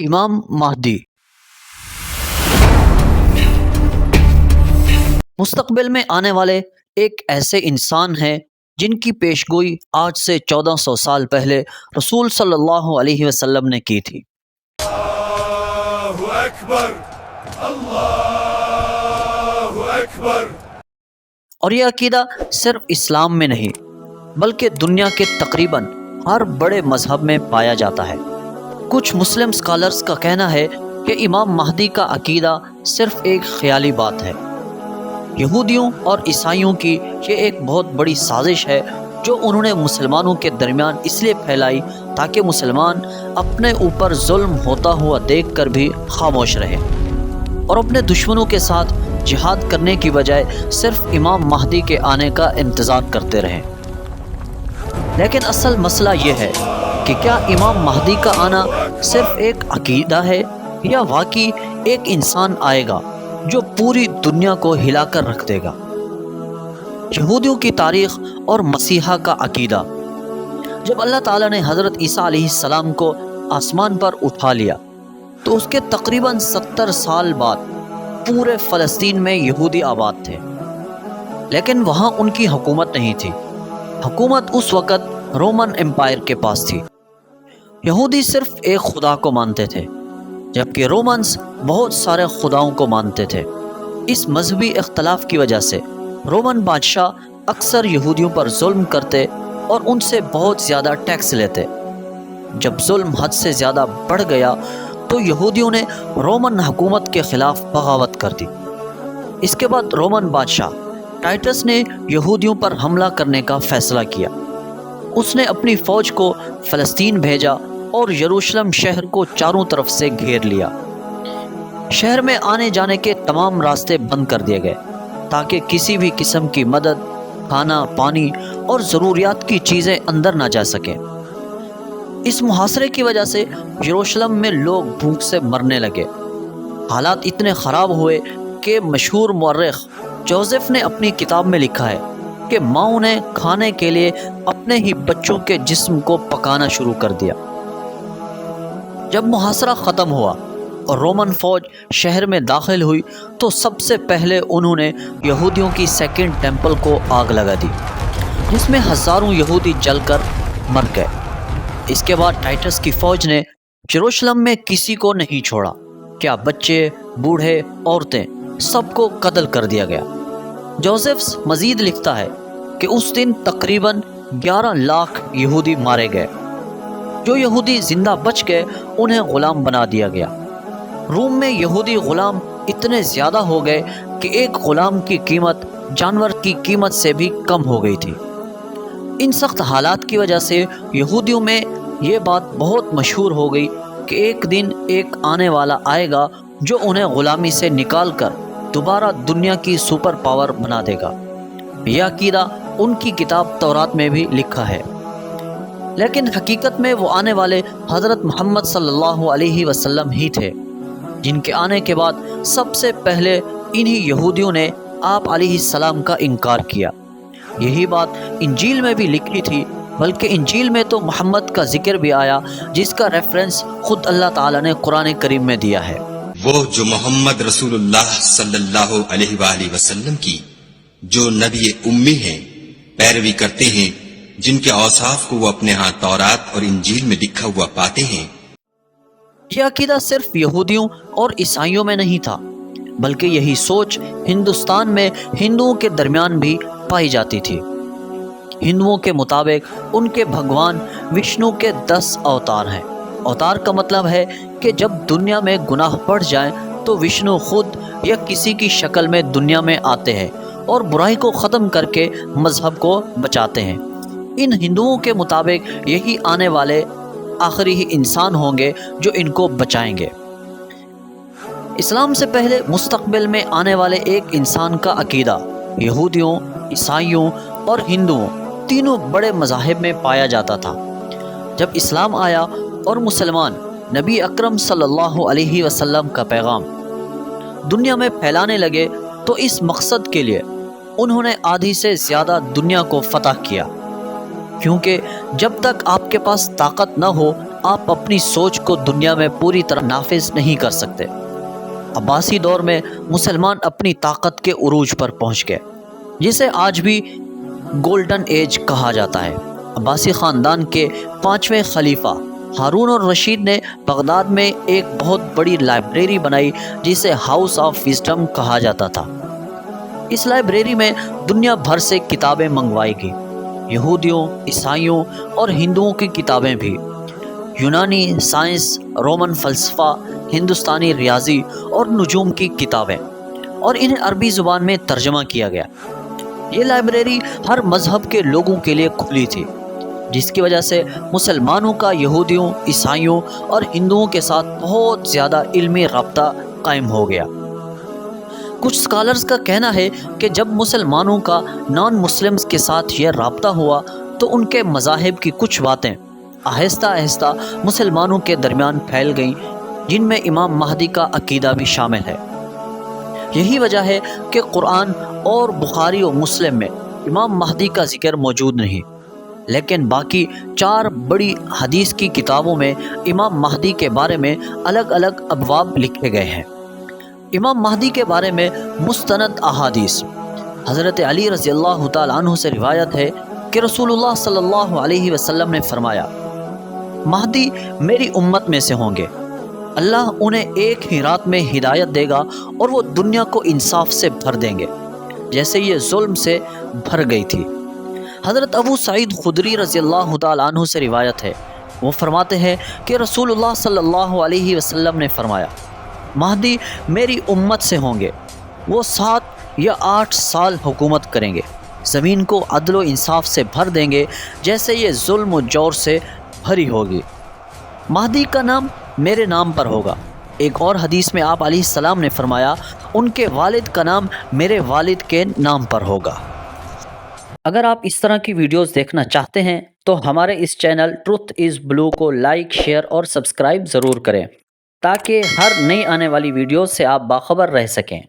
امام مہدی مستقبل میں آنے والے ایک ایسے انسان ہیں جن کی پیشگوئی آج سے 1400 سال پہلے رسول صلی اللہ علیہ وسلم نے کی تھی۔ اللہ اکبر، اللہ اکبر۔ اور یہ عقیدہ صرف اسلام میں نہیں بلکہ دنیا کے تقریباً ہر بڑے مذہب میں پایا جاتا ہے۔ کچھ مسلم سکالرز کا کہنا ہے کہ امام مہدی کا عقیدہ صرف ایک خیالی بات ہے۔ یہودیوں اور عیسائیوں کی یہ ایک بہت بڑی سازش ہے جو انہوں نے مسلمانوں کے درمیان اس لیے پھیلائی تاکہ مسلمان اپنے اوپر ظلم ہوتا ہوا دیکھ کر بھی خاموش رہے اور اپنے دشمنوں کے ساتھ جہاد کرنے کی بجائے صرف امام مہدی کے آنے کا انتظار کرتے رہیں۔ لیکن اصل مسئلہ یہ ہے کہ کیا امام مہدی کا آنا صرف ایک عقیدہ ہے یا واقعی ایک انسان آئے گا جو پوری دنیا کو ہلا کر رکھ دے گا؟ یہودیوں کی تاریخ اور مسیحا کا عقیدہ۔ جب اللہ تعالیٰ نے حضرت عیسیٰ علیہ السلام کو آسمان پر اٹھا لیا تو اس کے تقریباً 70 سال بعد پورے فلسطین میں یہودی آباد تھے، لیکن وہاں ان کی حکومت نہیں تھی۔ حکومت اس وقت رومن امپائر کے پاس تھی۔ یہودی صرف ایک خدا کو مانتے تھے جبکہ رومنز بہت سارے خداؤں کو مانتے تھے۔ اس مذہبی اختلاف کی وجہ سے رومن بادشاہ اکثر یہودیوں پر ظلم کرتے اور ان سے بہت زیادہ ٹیکس لیتے۔ جب ظلم حد سے زیادہ بڑھ گیا تو یہودیوں نے رومن حکومت کے خلاف بغاوت کر دی۔ اس کے بعد رومن بادشاہ ٹائٹس نے یہودیوں پر حملہ کرنے کا فیصلہ کیا۔ اس نے اپنی فوج کو فلسطین بھیجا اور یروشلم شہر کو چاروں طرف سے گھیر لیا۔ شہر میں آنے جانے کے تمام راستے بند کر دیے گئے تاکہ کسی بھی قسم کی مدد، کھانا، پانی اور ضروریات کی چیزیں اندر نہ جا سکیں۔ اس محاصرے کی وجہ سے یروشلم میں لوگ بھوک سے مرنے لگے۔ حالات اتنے خراب ہوئے کہ مشہور مورخ جوزف نے اپنی کتاب میں لکھا ہے کہ ماؤں نے کھانے کے لیے اپنے ہی بچوں کے جسم کو پکانا شروع کر دیا۔ جب محاصرہ ختم ہوا اور رومن فوج شہر میں داخل ہوئی تو سب سے پہلے انہوں نے یہودیوں کی سیکنڈ ٹیمپل کو آگ لگا دی جس میں ہزاروں یہودی جل کر مر گئے۔ اس کے بعد ٹائٹس کی فوج نے یروشلم میں کسی کو نہیں چھوڑا، کیا بچے، بوڑھے، عورتیں، سب کو قتل کر دیا گیا۔ جوزفس مزید لکھتا ہے کہ اس دن تقریباً 11 لاکھ یہودی مارے گئے۔ جو یہودی زندہ بچ گئے انہیں غلام بنا دیا گیا۔ روم میں یہودی غلام اتنے زیادہ ہو گئے کہ ایک غلام کی قیمت جانور کی قیمت سے بھی کم ہو گئی تھی۔ ان سخت حالات کی وجہ سے یہودیوں میں یہ بات بہت مشہور ہو گئی کہ ایک دن ایک آنے والا آئے گا جو انہیں غلامی سے نکال کر دوبارہ دنیا کی سپر پاور بنا دے گا۔ یہ عقیدہ ان کی کتاب تورات میں بھی لکھا ہے، لیکن حقیقت میں وہ آنے والے حضرت محمد صلی اللہ علیہ وسلم ہی تھے، جن کے آنے کے بعد سب سے پہلے انہی یہودیوں نے آپ علیہ السلام کا انکار کیا۔ یہی بات انجیل میں بھی لکھی تھی، بلکہ انجیل میں تو محمد کا ذکر بھی آیا جس کا ریفرنس خود اللہ تعالیٰ نے قرآن کریم میں دیا ہے۔ وہ جو محمد رسول اللہ صلی اللہ علیہ وآلہ وسلم کی جو نبی امی ہیں پیروی کرتے ہیں، جن کے اوصاف کو وہ اپنے ہاں تورات اور انجیل میں لکھا ہوا پاتے ہیں۔ یہ عقیدہ صرف یہودیوں اور عیسائیوں میں نہیں تھا بلکہ یہی سوچ ہندوستان میں ہندوؤں کے درمیان بھی پائی جاتی تھی۔ ہندوؤں کے مطابق ان کے بھگوان وشنو کے 10 اوتار ہیں۔ اوتار کا مطلب ہے کہ جب دنیا میں گناہ بڑھ جائیں تو وشنو خود یا کسی کی شکل میں دنیا میں آتے ہیں اور برائی کو ختم کر کے مذہب کو بچاتے ہیں۔ ان ہندوؤں کے مطابق یہی آنے والے آخری ہی انسان ہوں گے جو ان کو بچائیں گے۔ اسلام سے پہلے مستقبل میں آنے والے ایک انسان کا عقیدہ یہودیوں، عیسائیوں اور ہندوؤں تینوں بڑے مذاہب میں پایا جاتا تھا۔ جب اسلام آیا اور مسلمان نبی اکرم صلی اللہ علیہ وسلم کا پیغام دنیا میں پھیلانے لگے تو اس مقصد کے لیے انہوں نے آدھی سے زیادہ دنیا کو فتح کیا، کیونکہ جب تک آپ کے پاس طاقت نہ ہو آپ اپنی سوچ کو دنیا میں پوری طرح نافذ نہیں کر سکتے۔ عباسی دور میں مسلمان اپنی طاقت کے عروج پر پہنچ گئے، جسے آج بھی گولڈن ایج کہا جاتا ہے۔ عباسی خاندان کے 5ویں خلیفہ ہارون الرشید نے بغداد میں ایک بہت بڑی لائبریری بنائی جسے ہاؤس آف وزڈم کہا جاتا تھا۔ اس لائبریری میں دنیا بھر سے کتابیں منگوائی گئیں، یہودیوں، عیسائیوں اور ہندوؤں کی کتابیں بھی، یونانی سائنس، رومن فلسفہ، ہندوستانی ریاضی اور نجوم کی کتابیں، اور انہیں عربی زبان میں ترجمہ کیا گیا۔ یہ لائبریری ہر مذہب کے لوگوں کے لیے کھلی تھی، جس کی وجہ سے مسلمانوں کا یہودیوں، عیسائیوں اور ہندوؤں کے ساتھ بہت زیادہ علمی رابطہ قائم ہو گیا۔ کچھ اسکالرز کا کہنا ہے کہ جب مسلمانوں کا نان مسلمز کے ساتھ یہ رابطہ ہوا تو ان کے مذاہب کی کچھ باتیں آہستہ آہستہ مسلمانوں کے درمیان پھیل گئیں، جن میں امام مہدی کا عقیدہ بھی شامل ہے۔ یہی وجہ ہے کہ قرآن اور بخاری و مسلم میں امام مہدی کا ذکر موجود نہیں، لیکن باقی 4 بڑی حدیث کی کتابوں میں امام مہدی کے بارے میں الگ الگ ابواب لکھے گئے ہیں۔ امام مہدی کے بارے میں مستند احادیث حضرت علی رضی اللہ تعالیٰ عنہ سے روایت ہے کہ رسول اللہ صلی اللہ علیہ وسلم نے فرمایا، مہدی میری امت میں سے ہوں گے، اللہ انہیں ایک ہی رات میں ہدایت دے گا اور وہ دنیا کو انصاف سے بھر دیں گے جیسے یہ ظلم سے بھر گئی تھی۔ حضرت ابو سعید خدری رضی اللہ تعالیٰ عنہ سے روایت ہے، وہ فرماتے ہیں کہ رسول اللہ صلی اللہ علیہ وسلم نے فرمایا، مہدی میری امت سے ہوں گے، وہ 7 یا 8 سال حکومت کریں گے، زمین کو عدل و انصاف سے بھر دیں گے جیسے یہ ظلم و جور سے بھری ہوگی۔ مہدی کا نام میرے نام پر ہوگا۔ ایک اور حدیث میں آپ علیہ السلام نے فرمایا، ان کے والد کا نام میرے والد کے نام پر ہوگا۔ اگر آپ اس طرح کی ویڈیوز دیکھنا چاہتے ہیں تو ہمارے اس چینل ٹروتھ از بلو کو لائک، شیئر اور سبسکرائب ضرور کریں تاکہ ہر نئی آنے والی ویڈیوز سے آپ باخبر رہ سکیں۔